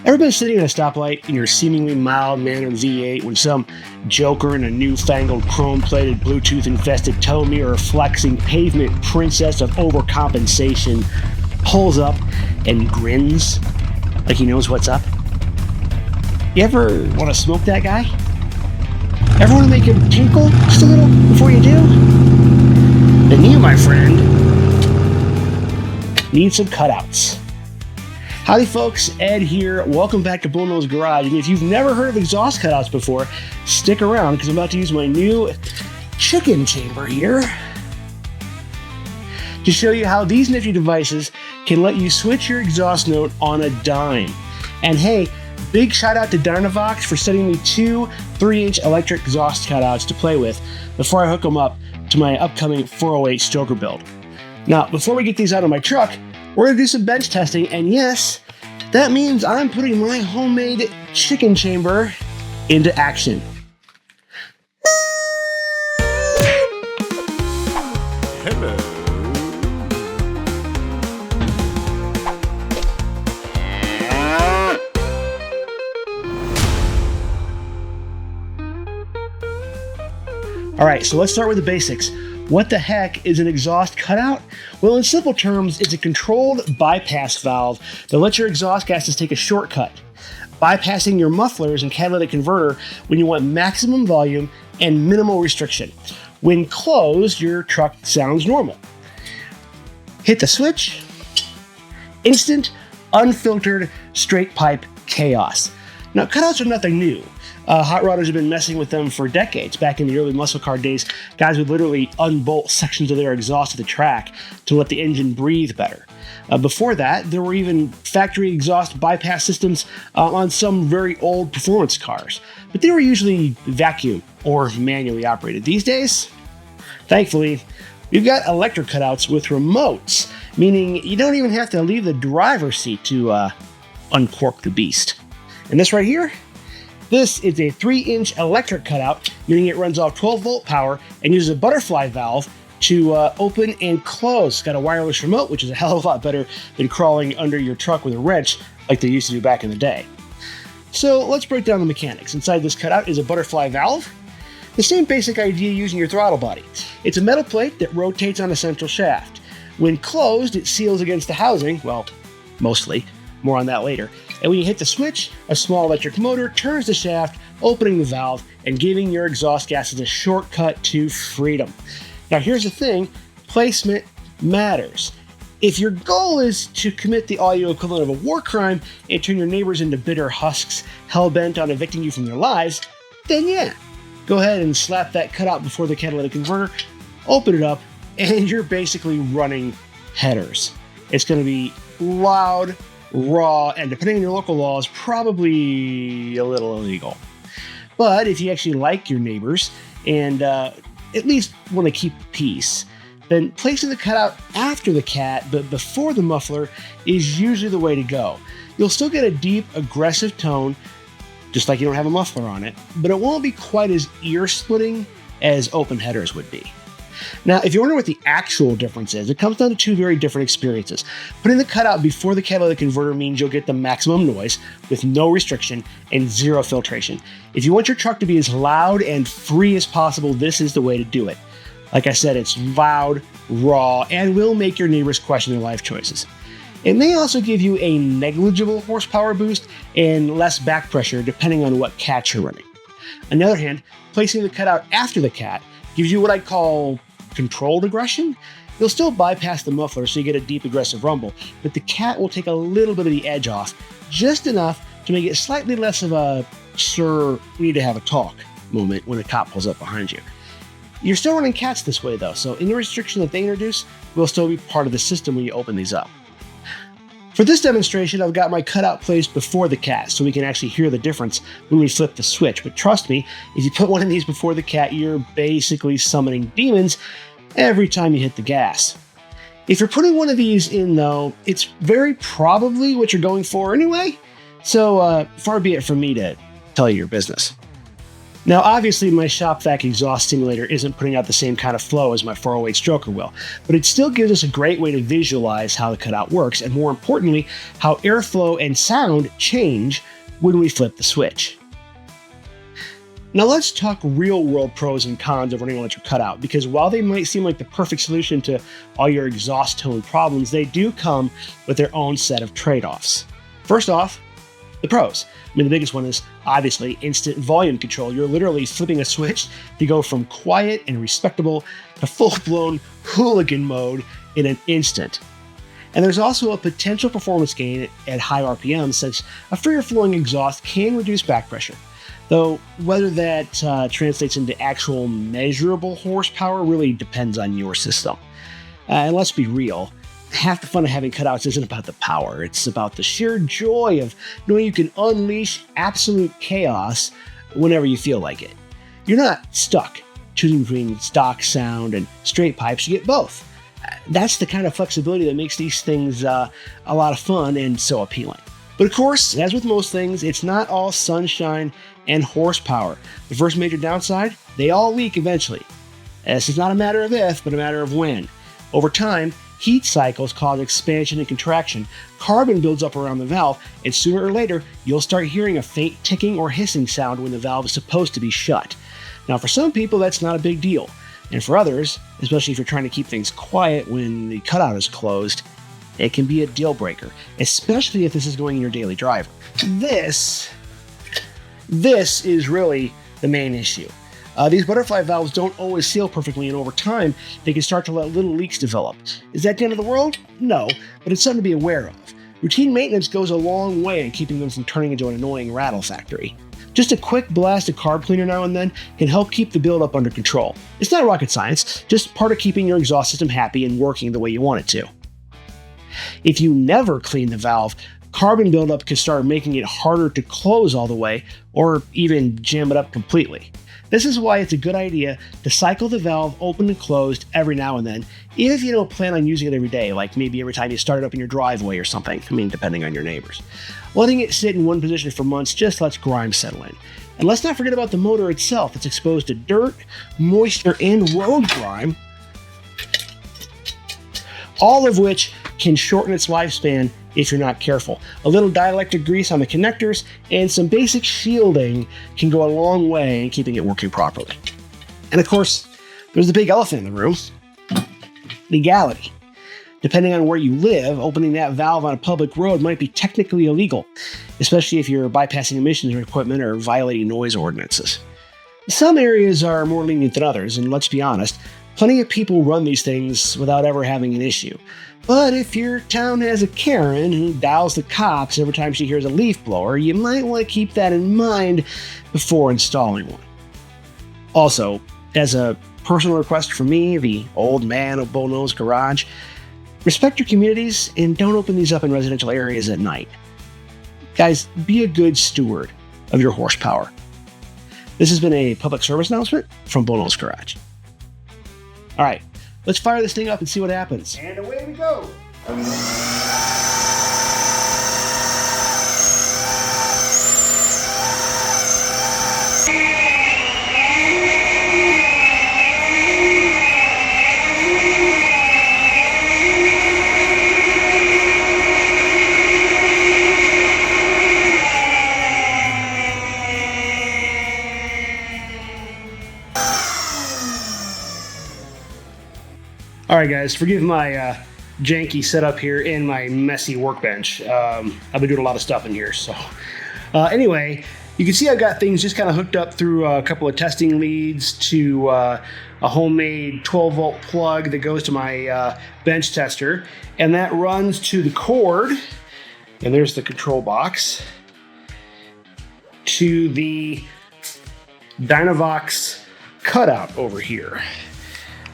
Ever been sitting at a stoplight in your seemingly mild-mannered V8 when some joker in a newfangled chrome-plated Bluetooth-infested tow-mirror-flexing pavement princess of overcompensation pulls up and grins like he knows what's up? You ever want to smoke that guy? Ever want to make him tinkle just a little before you do? Then you, my friend, need some cutouts. Howdy folks, Ed here. Welcome back to Bullnose Garage. And if you've never heard of exhaust cutouts before, stick around because I'm about to use my new chicken chamber here to show you how these nifty devices can let you switch your exhaust note on a dime. And hey, big shout out to DynoVox for sending me two 3-inch electric exhaust cutouts to play with before I hook them up to my upcoming 408 stroker build. Now, before we get these out of my truck, we're going to do some bench testing, and yes, that means I'm putting my homemade chicken chamber into action. Hello. All right, so let's start with the basics. What the heck is an exhaust cutout? Well, in simple terms, it's a controlled bypass valve that lets your exhaust gases take a shortcut, bypassing your mufflers and catalytic converter when you want maximum volume and minimal restriction. When closed, your truck sounds normal. Hit the switch, instant, unfiltered, straight pipe chaos. Now, cutouts are nothing new. Hot rodders have been messing with them for decades. Back in the early muscle car days, guys would literally unbolt sections of their exhaust to the track to let the engine breathe better. Before that, there were even factory exhaust bypass systems on some very old performance cars, but they were usually vacuum or manually operated. These days, thankfully, we've got electric cutouts with remotes, meaning you don't even have to leave the driver's seat to uncork the beast. And this right here? This is a 3-inch electric cutout, meaning it runs off 12-volt power and uses a butterfly valve to open and close. It's got a wireless remote, which is a hell of a lot better than crawling under your truck with a wrench like they used to do back in the day. So let's break down the mechanics. Inside this cutout is a butterfly valve. The same basic idea using your throttle body. It's a metal plate that rotates on a central shaft. When closed, it seals against the housing, well, mostly. More on that later. And when you hit the switch, a small electric motor turns the shaft, opening the valve and giving your exhaust gases a shortcut to freedom. Now here's the thing, placement matters. If your goal is to commit the audio equivalent of a war crime and turn your neighbors into bitter husks hell-bent on evicting you from their lives, then yeah, go ahead and slap that cutout before the catalytic converter, open it up, and you're basically running headers. It's going to be loud, raw, and depending on your local laws, probably a little illegal. But if you actually like your neighbors and at least want to keep peace, then placing the cutout after the cat but before the muffler is usually the way to go. You'll still get a deep, aggressive tone, just like you don't have a muffler on it, but it won't be quite as ear-splitting as open headers would be. Now, if you wonder what the actual difference is, it comes down to two very different experiences. Putting the cutout before the catalytic converter means you'll get the maximum noise with no restriction and zero filtration. If you want your truck to be as loud and free as possible, this is the way to do it. Like I said, it's loud, raw, and will make your neighbors question their life choices. It may also give you a negligible horsepower boost and less back pressure depending on what cat you're running. On the other hand, placing the cutout after the cat gives you what I call controlled aggression. You'll still bypass the muffler so you get a deep aggressive rumble, but the cat will take a little bit of the edge off, just enough to make it slightly less of a "sir, we need to have a talk" moment when a cop pulls up behind you. You're still running cats this way though, so any restriction that they introduce will still be part of the system when you open these up. For this demonstration, I've got my cutout placed before the cat so we can actually hear the difference when we flip the switch. But trust me, if you put one of these before the cat, you're basically summoning demons every time you hit the gas. If you're putting one of these in though, it's very probably what you're going for anyway, so far be it from me to tell you your business. Now, obviously, my shop vac exhaust simulator isn't putting out the same kind of flow as my 408 stroker will, but it still gives us a great way to visualize how the cutout works, and more importantly, how airflow and sound change when we flip the switch. Now let's talk real-world pros and cons of running an electric cutout, because while they might seem like the perfect solution to all your exhaust tone problems, they do come with their own set of trade-offs. First off, the pros. I mean, the biggest one is obviously instant volume control. You're literally flipping a switch to go from quiet and respectable to full-blown hooligan mode in an instant. And there's also a potential performance gain at high RPMs, since a freer flowing exhaust can reduce back pressure. Though whether that translates into actual measurable horsepower really depends on your system. And let's be real, half the fun of having cutouts isn't about the power, it's about the sheer joy of knowing you can unleash absolute chaos whenever you feel like it. You're not stuck choosing between stock sound and straight pipes, you get both. That's the kind of flexibility that makes these things a lot of fun and so appealing. But of course, as with most things, it's not all sunshine and horsepower. The first major downside, they all leak eventually. This is not a matter of if, but a matter of when. Over time, heat cycles cause expansion and contraction. Carbon builds up around the valve, and sooner or later, you'll start hearing a faint ticking or hissing sound when the valve is supposed to be shut. Now, for some people, that's not a big deal. And for others, especially if you're trying to keep things quiet when the cutout is closed, it can be a deal breaker, especially if this is going in your daily driver. This is really the main issue. These butterfly valves don't always seal perfectly, and over time, they can start to let little leaks develop. Is that the end of the world? No, but it's something to be aware of. Routine maintenance goes a long way in keeping them from turning into an annoying rattle factory. Just a quick blast of carb cleaner now and then can help keep the buildup under control. It's not rocket science, just part of keeping your exhaust system happy and working the way you want it to. If you never clean the valve, carbon buildup can start making it harder to close all the way, or even jam it up completely. This is why it's a good idea to cycle the valve open and closed every now and then, if you don't plan on using it every day, like maybe every time you start it up in your driveway or something, depending on your neighbors. Letting it sit in one position for months just lets grime settle in. And let's not forget about the motor itself. It's exposed to dirt, moisture, and road grime, all of which can shorten its lifespan if you're not careful. A little dielectric grease on the connectors and some basic shielding can go a long way in keeping it working properly. And of course, there's the big elephant in the room: legality. Depending on where you live, opening that valve on a public road might be technically illegal, especially if you're bypassing emissions equipment or violating noise ordinances. Some areas are more lenient than others, and let's be honest, plenty of people run these things without ever having an issue. But if your town has a Karen who dials the cops every time she hears a leaf blower, you might want to keep that in mind before installing one. Also, as a personal request from me, the old man of Bullnose Garage, respect your communities and don't open these up in residential areas at night. Guys, be a good steward of your horsepower. This has been a public service announcement from Bullnose Garage. All right, let's fire this thing up and see what happens. And away we go. All right, guys, forgive my janky setup here and my messy workbench. I've been doing a lot of stuff in here. So anyway, you can see I've got things just kind of hooked up through a couple of testing leads to a homemade 12-volt plug that goes to my bench tester. And that runs to the cord, and there's the control box, to the DynoVox cutout over here.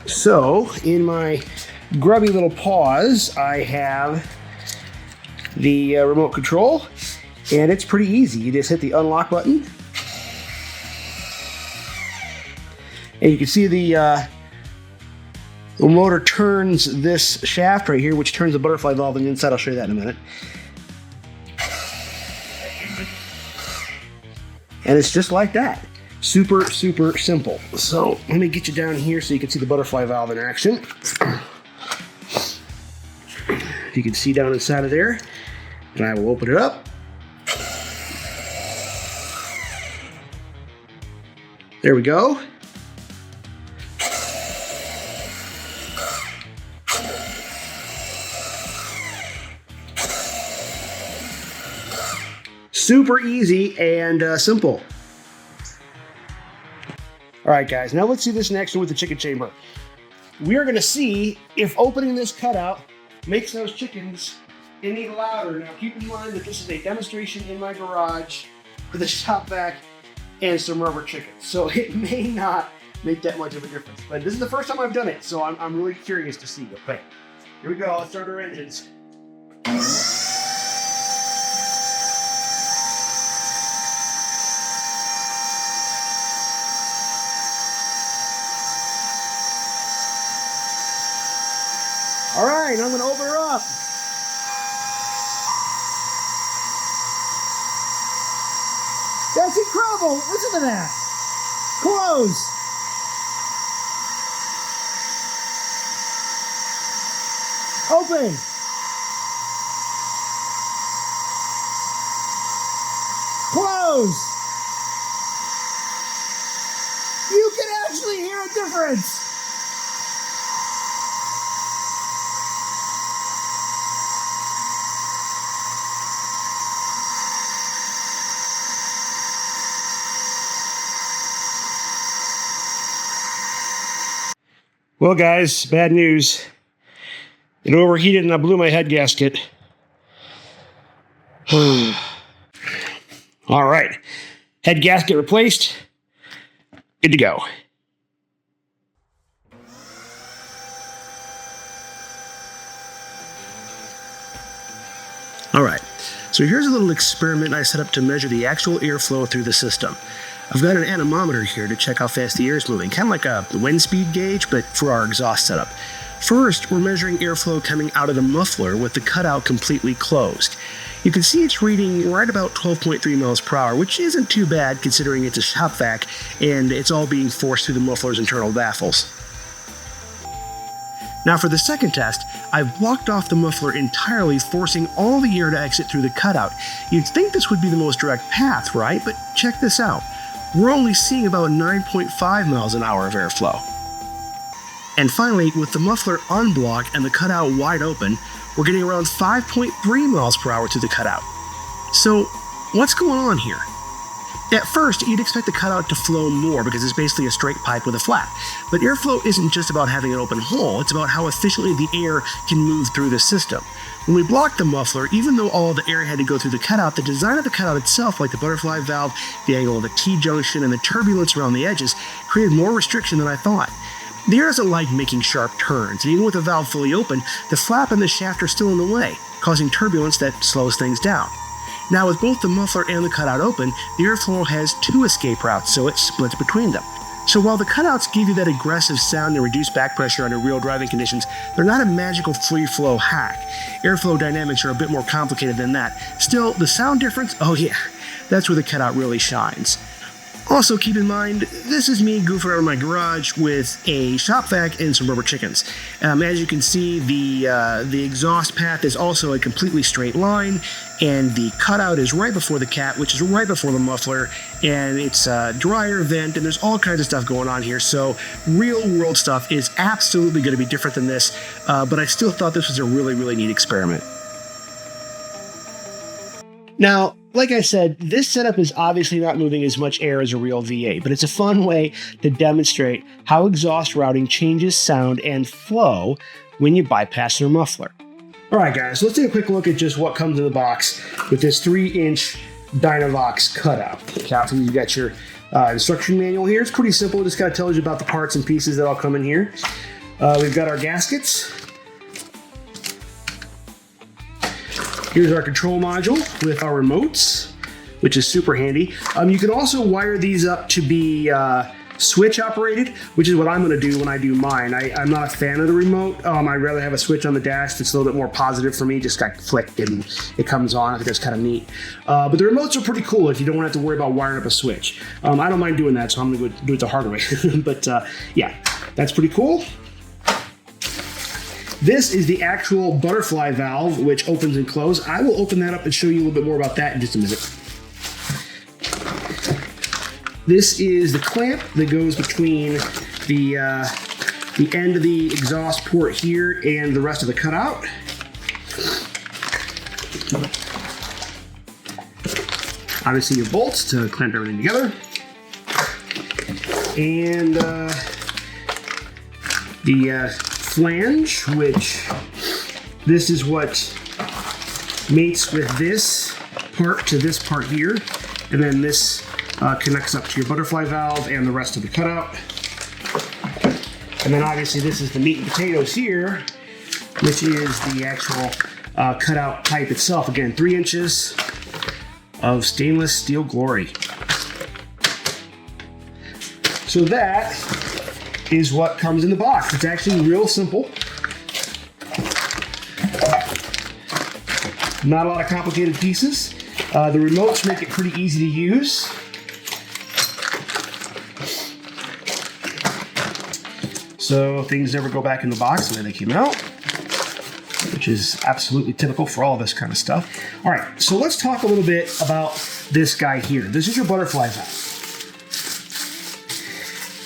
So, in my grubby little paws, I have the remote control, and it's pretty easy. You just hit the unlock button, and you can see the motor turns this shaft right here, which turns the butterfly valve on the inside. I'll show you that in a minute. And it's just like that. Super, super simple. So let me get you down here so you can see the butterfly valve in action. You can see down inside of there, and I will open it up. There we go. Super easy and simple. All right, guys, now let's see this next one with the chicken chamber. We are gonna see if opening this cutout makes those chickens any louder. Now keep in mind that this is a demonstration in my garage with a shop vac and some rubber chickens. So it may not make that much of a difference. But this is the first time I've done it, so I'm really curious to see. Okay, here we go, let's start our engines. All right, I'm gonna open her up. That's incredible, listen to that. Close. Open. Close. You can actually hear a difference. Well, guys, bad news. It overheated and I blew my head gasket. All right, head gasket replaced. Good to go. All right, so here's a little experiment I set up to measure the actual airflow through the system. I've got an anemometer here to check how fast the air is moving, kind of like a wind speed gauge, but for our exhaust setup. First, we're measuring airflow coming out of the muffler with the cutout completely closed. You can see it's reading right about 12.3 miles per hour, which isn't too bad considering it's a shop vac and it's all being forced through the muffler's internal baffles. Now for the second test, I've blocked off the muffler entirely, forcing all the air to exit through the cutout. You'd think this would be the most direct path, right? But check this out. We're only seeing about 9.5 miles an hour of airflow. And finally, with the muffler unblocked and the cutout wide open, we're getting around 5.3 miles per hour to the cutout. So, what's going on here? At first, you'd expect the cutout to flow more because it's basically a straight pipe with a flap. But airflow isn't just about having an open hole, it's about how efficiently the air can move through the system. When we blocked the muffler, even though all the air had to go through the cutout, the design of the cutout itself, like the butterfly valve, the angle of the T-junction, and the turbulence around the edges, created more restriction than I thought. The air doesn't like making sharp turns, and even with the valve fully open, the flap and the shaft are still in the way, causing turbulence that slows things down. Now with both the muffler and the cutout open, the airflow has two escape routes, so it splits between them. So while the cutouts give you that aggressive sound and reduce back pressure under real driving conditions, they're not a magical free flow hack. Airflow dynamics are a bit more complicated than that. Still, the sound difference, oh yeah, that's where the cutout really shines. Also keep in mind, this is me goofing around in my garage with a shop vac and some rubber chickens. As you can see, the exhaust path is also a completely straight line, and the cutout is right before the cat, which is right before the muffler, and it's a dryer vent, and there's all kinds of stuff going on here. So real world stuff is absolutely going to be different than this, but I still thought this was a really, really neat experiment. Now, like I said, this setup is obviously not moving as much air as a real V8, but it's a fun way to demonstrate how exhaust routing changes sound and flow when you bypass your muffler. All right, guys, so let's take a quick look at just what comes in the box with this 3-inch DynoVox cutout. Okay, you've got your instruction manual here. It's pretty simple. It just kind of tells you about the parts and pieces that all come in here. We've got our gaskets. Here's our control module with our remotes, which is super handy. You can also wire these up to be switch operated, which is what I'm going to do when I do mine. I'm not a fan of the remote. I'd rather have a switch on the dash that's a little bit more positive for me. Just got flicked and it comes on. I think that's kind of neat. But the remotes are pretty cool if you don't have to worry about wiring up a switch. I don't mind doing that, so I'm going to do it the hard way. But yeah, that's pretty cool. This is the actual butterfly valve, which opens and closes. I will open that up and show you a little bit more about that in just a minute. This is the clamp that goes between the end of the exhaust port here and the rest of the cutout. Obviously your bolts to clamp everything together. And the flange, which this is what mates with this part to this part here. And then this connects up to your butterfly valve and the rest of the cutout. And then obviously this is the meat and potatoes here, which is the actual cutout pipe itself. Again, 3 inches of stainless steel glory. So that is what comes in the box. It's actually real simple. Not a lot of complicated pieces. The remotes make it pretty easy to use. So things never go back in the box the way they came out, which is absolutely typical for all this kind of stuff. All right, so let's talk a little bit about this guy here. This is your butterfly valve.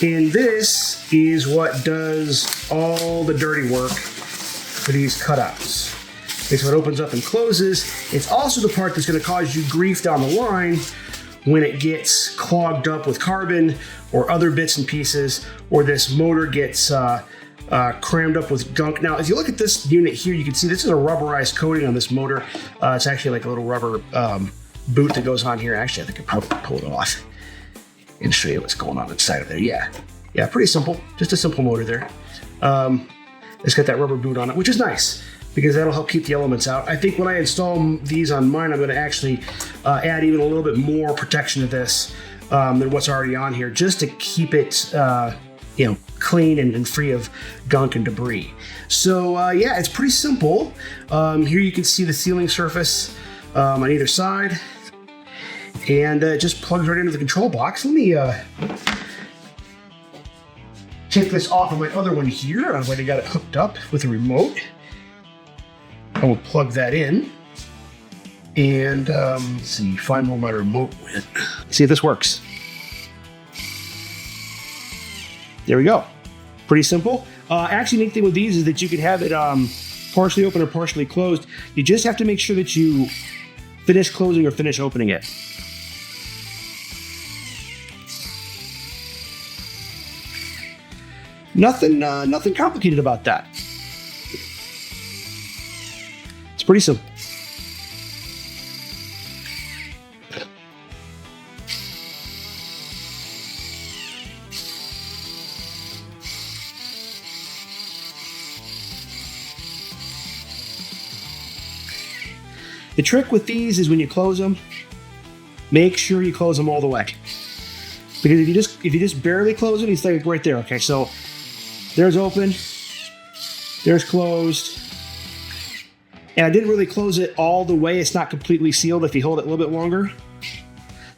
And this is what does all the dirty work for these cutouts. It's what opens up and closes. It's also the part that's going to cause you grief down the line when it gets clogged up with carbon or other bits and pieces, or this motor gets crammed up with gunk. Now, if you look at this unit here, you can see this is a rubberized coating on this motor. It's actually like a little rubber boot that goes on here. Actually, I think I could probably pull it off and show you what's going on inside of there. Yeah, pretty simple. Just a simple motor there. It's got that rubber boot on it, which is nice because that'll help keep the elements out. I think when I install these on mine, I'm going to actually add even a little bit more protection to this than what's already on here, just to keep it clean and free of gunk and debris. So yeah, it's pretty simple. Here you can see the sealing surface on either side, and it just plugs right into the control box. Let me take this off of my other one here. I've already got it hooked up with a remote. I will plug that in, and let's see, find where my remote went. See if this works. There we go. Pretty simple. Actually, the neat thing with these is that you can have it partially open or partially closed. You just have to make sure that you finish closing or finish opening it. Nothing complicated about that. It's pretty simple. The trick with these is when you close them, make sure you close them all the way. Because if you just barely close them, it's like right there. Okay, so there's open, there's closed. And I didn't really close it all the way. It's not completely sealed. If you hold it a little bit longer,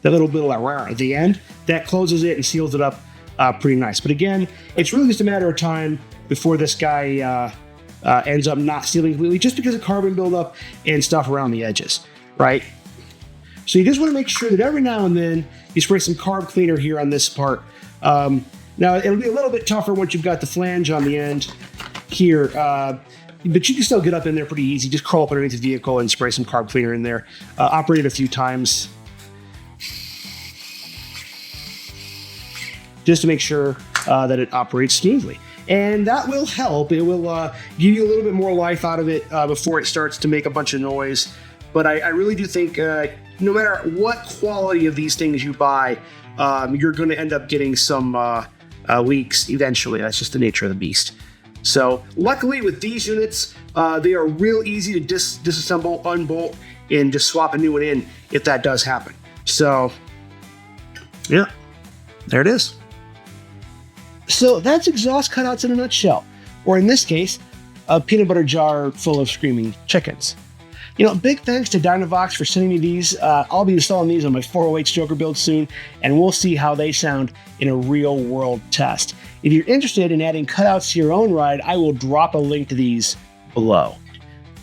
that little bit of at the end, that closes it and seals it up pretty nice. But again, it's really just a matter of time before this guy ends up not sealing completely, just because of carbon buildup and stuff around the edges, right? So you just want to make sure that every now and then you spray some carb cleaner here on this part. Now it'll be a little bit tougher once you've got the flange on the end here, but you can still get up in there pretty easy. Just crawl up underneath the vehicle and spray some carb cleaner in there. Operate it a few times just to make sure that it operates smoothly. And that will help. It will give you a little bit more life out of it before it starts to make a bunch of noise. But I really do think no matter what quality of these things you buy, you're going to end up getting some leaks eventually. That's just the nature of the beast. So luckily with these units, they are real easy to disassemble, unbolt, and just swap a new one in if that does happen. So yeah, there it is. So that's exhaust cutouts in a nutshell, or in this case, a peanut butter jar full of screaming chickens. Big thanks to DynoVox for sending me these. I'll be installing these on my 408 stroker build soon, and we'll see how they sound in a real-world test. If you're interested in adding cutouts to your own ride, I will drop a link to these below.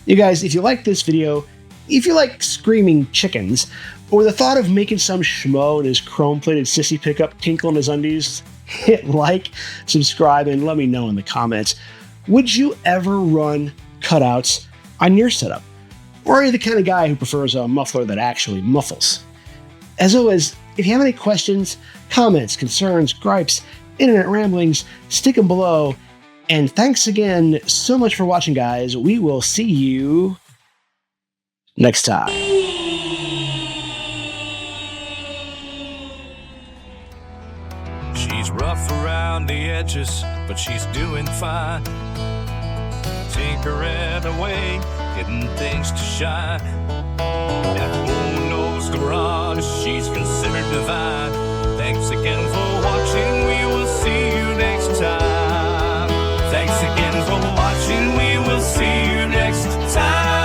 You guys, if you like this video, if you like screaming chickens, or the thought of making some schmo in his chrome-plated sissy pickup tinkle in his undies, hit like, subscribe, and let me know in the comments. Would you ever run cutouts on your setup? Or are you the kind of guy who prefers a muffler that actually muffles? As always, if you have any questions, comments, concerns, gripes, internet ramblings, stick them below. And thanks again so much for watching, guys. We will see you next time. She's rough around the edges, but she's doing fine. Tinkering away, getting things to shine. At Bullnose Garage, she's considered divine. Thanks again for watching, we will see you next time. Thanks again for watching, we will see you next time.